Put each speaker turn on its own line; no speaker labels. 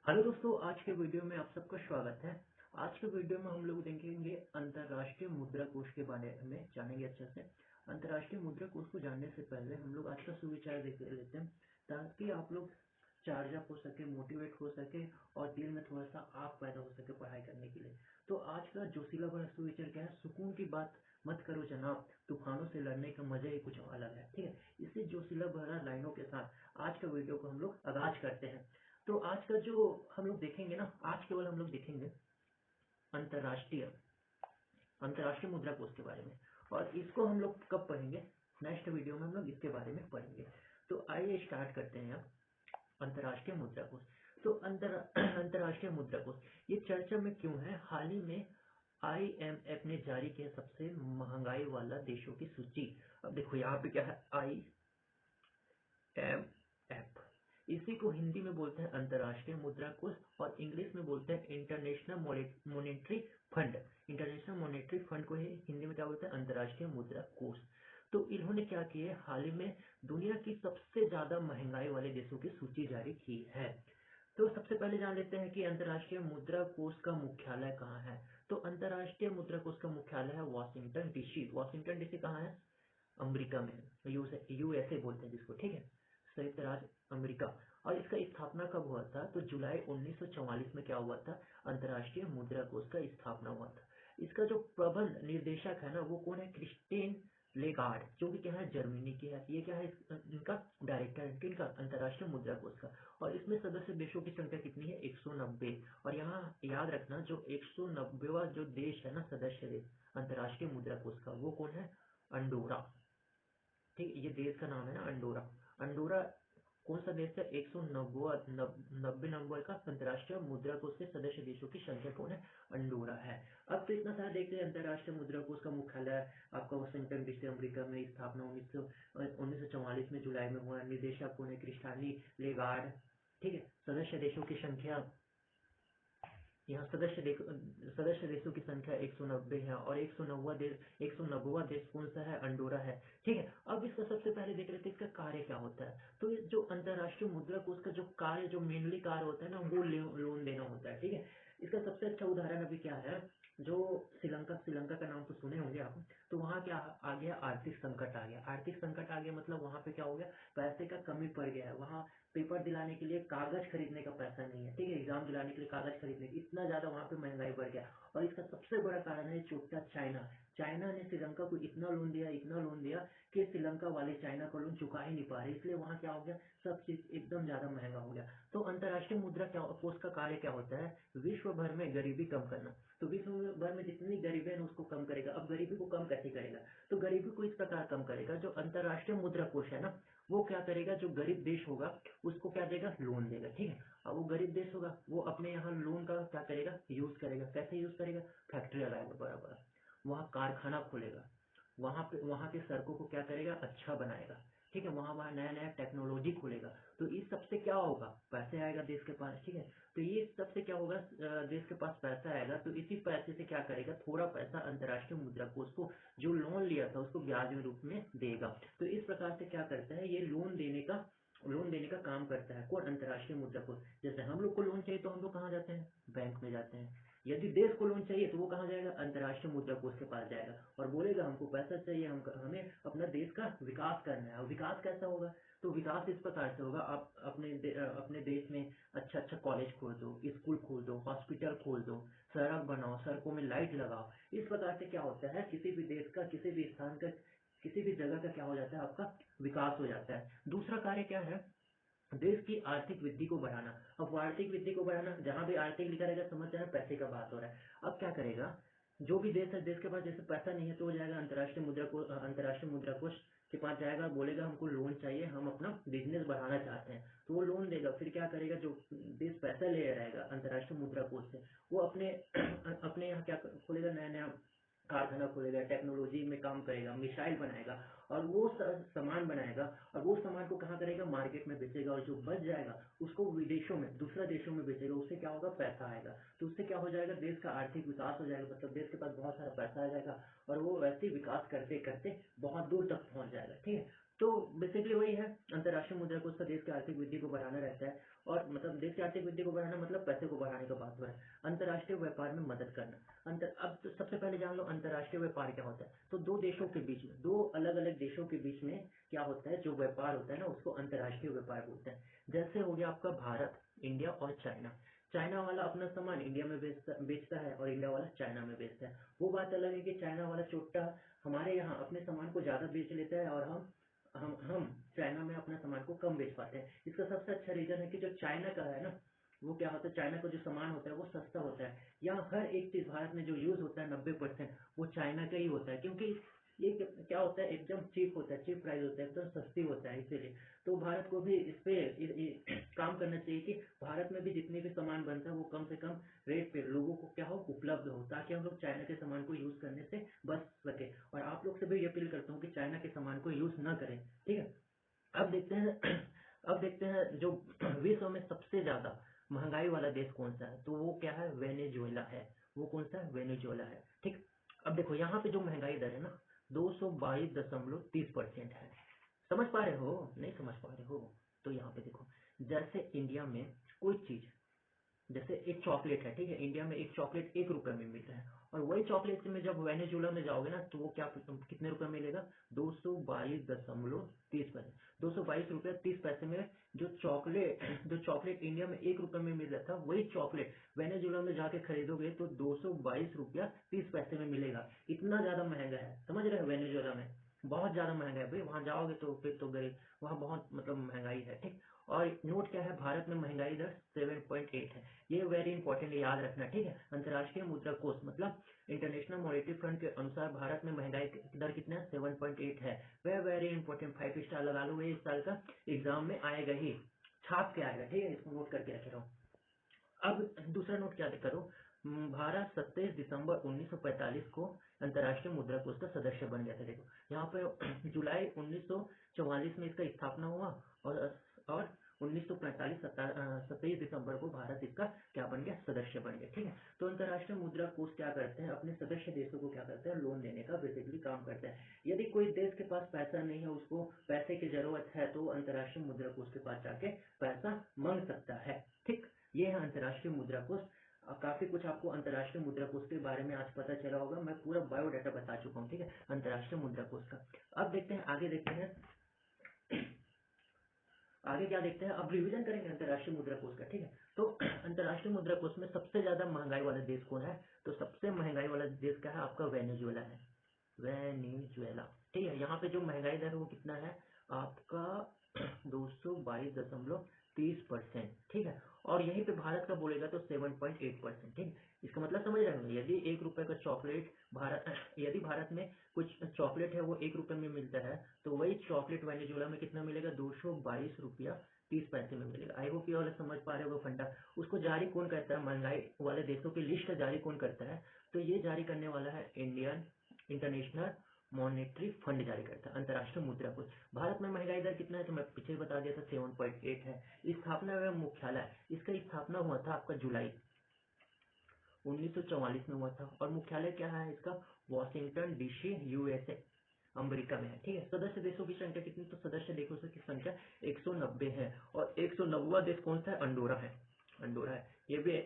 Hello दोस्तों, आज के वीडियो में आप सबका स्वागत है। आज के वीडियो में हम लोग देखेंगे अंतर्राष्ट्रीय मुद्रा कोष के बारे में जानेंगे अच्छे से। अंतर्राष्ट्रीय मुद्रा कोष को जानने से पहले हम लोग आज का सुविचार देख लेते हैं ताकि आप लोग चार्ज अप हो सके, मोटिवेट हो सके और दिल में थोड़ा सा आग पैदा हो सके पढ़ाई करने के लिए। तो आज का जोशीला भरा सुविचार क्या है? सुकून की बात मत करो जनाब, तूफानों से लड़ने का मजा ही कुछ अलग है। ठीक है, इसी जोशीला भरा लाइनों के साथ आज का वीडियो को हम लोग आगाज करते हैं। तो आज का जो हम लोग देखेंगे ना, आज केवल हम लोग देखेंगे अंतर्राष्ट्रीय अंतर्राष्ट्रीय मुद्रा कोष के बारे में। और इसको हम लोग कब पढ़ेंगे? नेक्स्ट वीडियो में हम लोग इसके बारे में पढ़ेंगे। तो आइए स्टार्ट करते हैं अब अंतर्राष्ट्रीय मुद्रा कोष। तो अंतर्राष्ट्रीय मुद्रा कोष ये चर्चा में क्यों है? हाल ही में IMF ने जारी किया सबसे महंगाई वाला देशों की सूची। अब देखो यहाँ पे क्या है, IMF, इसी को हिंदी में बोलते हैं अंतर्राष्ट्रीय मुद्रा कोष और इंग्लिश में बोलते हैं international monetary fund. International monetary fund को हिंदी में क्या बोलते हैं? अंतर्राष्ट्रीय मुद्रा कोष। तो इन्होंने क्या किया है, हाल ही में दुनिया की सबसे ज्यादा महंगाई वाले देशों की सूची जारी की है। तो सबसे पहले जान लेते हैं कि अंतर्राष्ट्रीय मुद्रा कोष का मुख्यालय कहाँ है। तो अंतर्राष्ट्रीय मुद्रा कोष का मुख्यालय है वाशिंगटन डीसी। वाशिंगटन डीसी कहाँ है? अमेरिका में, यूएसए बोलते हैं जिसको। ठीक है, संयुक्त राज्य अमेरिका। और इसका स्थापना कब हुआ था? तो जुलाई 1944 में क्या हुआ था? अंतर्राष्ट्रीय मुद्रा कोष का स्थापना हुआ था। इसका जो प्रबंध निर्देशक है ना, वो कौन है? क्रिस्टीन लेगार्ड, जो कि क्या है, जर्मनी की है। ये क्या है, इनका डायरेक्टर है किनका? अंतर्राष्ट्रीय मुद्रा कोष का। और इसमें सदस्य देशों की संख्या कितनी है? 190। और यहाँ याद रखना, जो 190वां जो देश है ना, सदस्य देश अंतर्राष्ट्रीय मुद्रा कोष का, वो कौन है? अंडोरा। ठीक, ये देश का नाम है ना, अंडोरा। अंडोरा कौन सा देश है? 190 नंबर का अंतर्राष्ट्रीय मुद्रा कोष के सदस्य देशों की संख्या कौन है? अंडोरा है। अब तो इतना सारा देखते हैं। अंतर्राष्ट्रीय मुद्रा कोष का मुख्यालय आपका वाशिंगटन डीसी अमेरिका में, स्थापना 1944 में जुलाई में हुआ। निदेशक कौन है? क्रिस्टानी लेगार्ड। ठीक है, सदस्य देशों की संख्या, यहाँ सदस्य देशों की संख्या 190 है और 190वां देश कौन सा है? अंडोरा है। ठीक है, अब इसका सबसे पहले देख लेते हैं इसका कार्य क्या होता है। तो ये जो अंतर्राष्ट्रीय मुद्रा कोष का जो कार्य, जो मेनली कार्य होता है ना, वो लोन देना होता है। ठीक है, इसका सबसे अच्छा उदाहरण अभी क्या है, जो श्रीलंका का नाम तो सुने होंगे आप। तो वहाँ क्या आ गया? आर्थिक संकट आ गया। आर्थिक संकट आ गया मतलब वहाँ पे क्या हो गया? पैसे का कमी पड़ गया है। वहाँ पेपर दिलाने के लिए कागज खरीदने का पैसा नहीं है। ठीक है, एग्जाम दिलाने के लिए कागज खरीदने की, इतना ज्यादा वहाँ पे महंगाई बढ़ गया। और इसका सबसे बड़ा कारण है छोटा चाइना। चाइना ने श्रीलंका को इतना लोन दिया कि श्रीलंका वाले चाइना का लोन चुका ही नहीं पा रहे। इसलिए वहाँ क्या हो गया? सब चीज एकदम ज्यादा महंगा हो गया। तो अंतर्राष्ट्रीय मुद्रा कोष का कार्य क्या होता है? विश्व भर में गरीबी कम करना। तो विश्व भर में जितनी गरीबी है उसको कम करेगा। अब गरीबी को कम कैसे करेगा? तो गरीबी को इस प्रकार कम करेगा, जो अंतर्राष्ट्रीय मुद्रा कोष है ना, वो क्या करेगा? जो गरीब देश होगा उसको क्या देगा? लोन देगा। ठीक है, अब वो गरीब देश होगा, वो अपने यहाँ लोन का क्या करेगा? यूज करेगा। कैसे यूज करेगा? फैक्ट्री लगाएगा बड़ा बड़ा, वहाँ कारखाना खोलेगा, वहाँ के सड़कों को क्या करेगा? अच्छा बनाएगा। ठीक है, वहाँ नया नया टेक्नोलॉजी खोलेगा। तो इस सबसे क्या होगा? पैसे आएगा देश के पास। ठीक है, तो ये सबसे क्या होगा? देश के पास पैसा आएगा तो इसी पैसे से क्या करेगा? थोड़ा पैसा अंतर्राष्ट्रीय मुद्रा कोष को, जो लोन लिया था उसको ब्याज में रूप में देगा। तो इस प्रकार से क्या करता है? ये लोन देने का काम करता है। कौन? अंतर्राष्ट्रीय मुद्रा कोष। जैसे हम लोग को लोन चाहिए तो हम लोग कहाँ जाते हैं? बैंक में जाते हैं। यदि देश को लोन चाहिए तो वो कहाँ जाएगा? अंतर्राष्ट्रीय मुद्रा कोष के पास जाएगा और बोलेगा हमको पैसा चाहिए, हमें अपना देश का विकास करना है। और विकास कैसा होगा? तो विकास इस प्रकार से होगा, आप अपने देश में अच्छा अच्छा कॉलेज खोल दो, स्कूल खोल दो, हॉस्पिटल खोल दो, सड़क बनाओ, सड़कों में लाइट लगाओ। इस प्रकार से क्या होता है? किसी भी देश का, किसी भी स्थान का, किसी भी जगह का क्या हो जाता है? आपका विकास हो जाता है। दूसरा कार्य क्या है? देश की आर्थिक वृद्धि को बढ़ाना। अब वो आर्थिक वृद्धि को बढ़ाना, जहां भी आर्थिक लिखा रहेगा समझ जाना पैसे का बात हो रहा है। अब क्या करेगा? जो भी देश है, देश के पास जैसे पैसा नहीं है तो वो जाएगा अंतर्राष्ट्रीय मुद्रा कोष के पास जाएगा, बोलेगा हमको लोन चाहिए, हम अपना बिजनेस बढ़ाना चाहते हैं। तो वो लोन देगा। फिर क्या करेगा? जो देश पैसा ले रहेगा अंतर्राष्ट्रीय मुद्रा कोष से, वो अपने अपने यहाँ क्या खोलेगा? नया नया कारखाना खोलेगा, टेक्नोलॉजी में काम करेगा, मिसाइल बनाएगा और वो सामान बनाएगा और वो सामान को कहाँ करेगा? मार्केट में बेचेगा। और जो बच जाएगा उसको विदेशों में, दूसरा देशों में बेचेगा। उससे क्या होगा? पैसा आएगा। तो उससे क्या हो जाएगा? देश का आर्थिक विकास हो जाएगा। मतलब देश के पास बहुत सारा पैसा आ जाएगा और वो वैसे ही विकास करते करते बहुत दूर तक पहुंच जाएगा। ठीक है, तो बेसिकली वही है, अंतर्राष्ट्रीय मुद्रा कोष का देश की आर्थिक वृद्धि को बढ़ाना रहता है। और मतलब देश की आर्थिक वृद्धि को बढ़ाना मतलब पैसे को बढ़ाने का बात हो रहा है। अंतर्राष्ट्रीय व्यापार में मदद करना। अब तो सबसे पहले जान लो अंतर्राष्ट्रीय व्यापार क्या होता है। तो दो देशों के बीच में, दो अलग अलग देशों के बीच में क्या होता है, जो व्यापार होता है ना, उसको अंतर्राष्ट्रीय व्यापार बोलते हैं। जैसे हो गया आपका भारत, इंडिया और चाइना। चाइना वाला अपना सामान इंडिया में बेचता है और इंडिया वाला चाइना में बेचता है। वो बात अलग है कि चाइना वाला चोट्टा हमारे यहाँ अपने सामान को ज़्यादा बेच लेता है और हम चाइना में अपना सामान को कम बेच पाते हैं। इसका सबसे अच्छा रीज़न है कि जो चाइना का है ना, वो क्या होता है, चाइना का जो सामान होता है वो सस्ता होता है। यहाँ हर एक चीज़ भारत में जो यूज़ होता है 90% वो चाइना का ही होता है, क्योंकि ये क्या होता है, एकदम चीप होता है, चीप प्राइस होता है, एकदम सस्ती होता है। इसीलिए तो भारत को भी इस पे काम करना चाहिए कि भारत में भी जितने भी सामान बनता है वो कम से कम रेट पे लोगों को क्या हो, उपलब्ध हो, ताकि हम लोग चाइना के सामान को यूज़ करने से बच सके। और आप लोग से भी ये अपील करता हूँ कि चाइना के सामान को यूज़ ना करें, ठीक है। अब देखते हैं जो विश्व में सबसे ज़्यादा महंगाई वाला देश कौन सा है, तो वो क्या है, वेनेजुएला है। वो कौन सा है, वेनेजुएला है, ठीक। अब देखो यहाँ पे जो महंगाई दर है ना 222.30% है। समझ पा रहे हो, नहीं समझ पा रहे हो, तो यहाँ पे देखो, जैसे इंडिया में कोई चीज़, जैसे एक चॉकलेट है, ठीक है, इंडिया में एक चॉकलेट 1 रुपए में मिल रहा है, और वही चॉकलेट में जब वेनेजुएला में जाओगे ना तो वो क्या कितने रुपए मिलेगा, 222.30 पैसे, 222 रुपये 30 पैसे में जो चॉकलेट इंडिया में 1 रुपए में मिल रहा था, वही चॉकलेट वेनेजुएला में जाके खरीदोगे तो 222 रुपया 30 पैसे में मिलेगा। इतना ज़्यादा महंगा है, समझ रहे हो, वेनेजुएला में बहुत ज़्यादा महंगा है भाई। वहाँ जाओगे तो फिर तो गए, वहाँ बहुत मतलब महंगाई है, ठीक। और नोट क्या है, भारत में महंगाई दर 7.8 है। ये वेरी इंपॉर्टेंट, याद रखना, ठीक है। अंतर्राष्ट्रीय मुद्रा कोष मतलब इंटरनेशनल मॉनेटरी फंड के अनुसार भारत में महंगाई दर कितना है, 7.8 है। वह वेरी इंपॉर्टेंट, 5 स्टार लगा लो, इस साल का एग्जाम में आएगा ही, छाप के आएगा, ठीक है, इसको नोट करके रख रहा हूँ। अब दूसरा नोट क्या करो, भारत 27 दिसंबर 1945 को अंतर्राष्ट्रीय मुद्रा कोष का सदस्य बन गया था। देखो यहाँ पे जुलाई 1944 में इसका स्थापना हुआ, और 1945 27 दिसंबर को भारत इसका क्या बन गया, सदस्य बन गया, ठीक है। तो अंतर्राष्ट्रीय मुद्रा कोष क्या करते हैं, अपने सदस्य देशों को क्या करते हैं, लोन देने का बेसिकली काम करते हैं। यदि कोई देश के पास पैसा नहीं है, उसको पैसे की जरूरत है, तो अंतर्राष्ट्रीय मुद्रा कोष के पास जाके पैसा मांग सकता है, ठीक। ये है अंतर्राष्ट्रीय मुद्रा कोष। काफी कुछ आपको अंतर्राष्ट्रीय मुद्रा कोष के बारे में आज पता चला होगा, मैं पूरा बायोडाटा बता चुका हूँ, ठीक है, अंतर्राष्ट्रीय मुद्रा कोष का। अब देखते हैं आगे, देखते हैं आगे क्या देखते हैं, अब रिवीजन करेंगे अंतर्राष्ट्रीय मुद्रा कोष का, ठीक है। तो अंतर्राष्ट्रीय मुद्रा कोष में सबसे ज्यादा महंगाई वाला देश कौन है, तो सबसे महंगाई वाला देश क्या है, आपका वेनेजुएला है, वेनेजुएला, ठीक है। यहाँ पे जो महंगाई दर है वो कितना है आपका 222.30%, ठीक है। और यहीं पे भारत का बोलेगा तो 7.8%, ठीक है। इसका मतलब समझ रहे हो, यदि 1 रुपए का चॉकलेट यदि भारत में कुछ चॉकलेट है वो 1 रुपए में मिलता है, तो वही चॉकलेट वेनेजुएला में कितना मिलेगा, 222.30 रुपया में मिलेगा। आई होप ये वाला समझ पा रहे हो फंडा। उसको जारी कौन करता है, महंगाई वाले देशों की लिस्ट जारी कौन करता है, तो ये जारी करने वाला है इंटरनेशनल मॉनेटरी फंड जारी करता है, अंतर्राष्ट्रीय मुद्रा कोष। भारत में महंगाई दर कितना है, तो मैं पीछे बता दिया था 7.8 है। स्थापना एवं मुख्यालय, इसका स्थापना हुआ था आपका जुलाई 1944 में हुआ था, और मुख्यालय क्या है इसका, वॉशिंगटन डीसी यूएसए अमेरिका में है, ठीक है। सदस्य देशों की संख्या कितनी, तो सदस्य देशों की संख्या 190 है, और 190वां देश कौन सा है, अंडोरा है, अंडोरा है। ये भी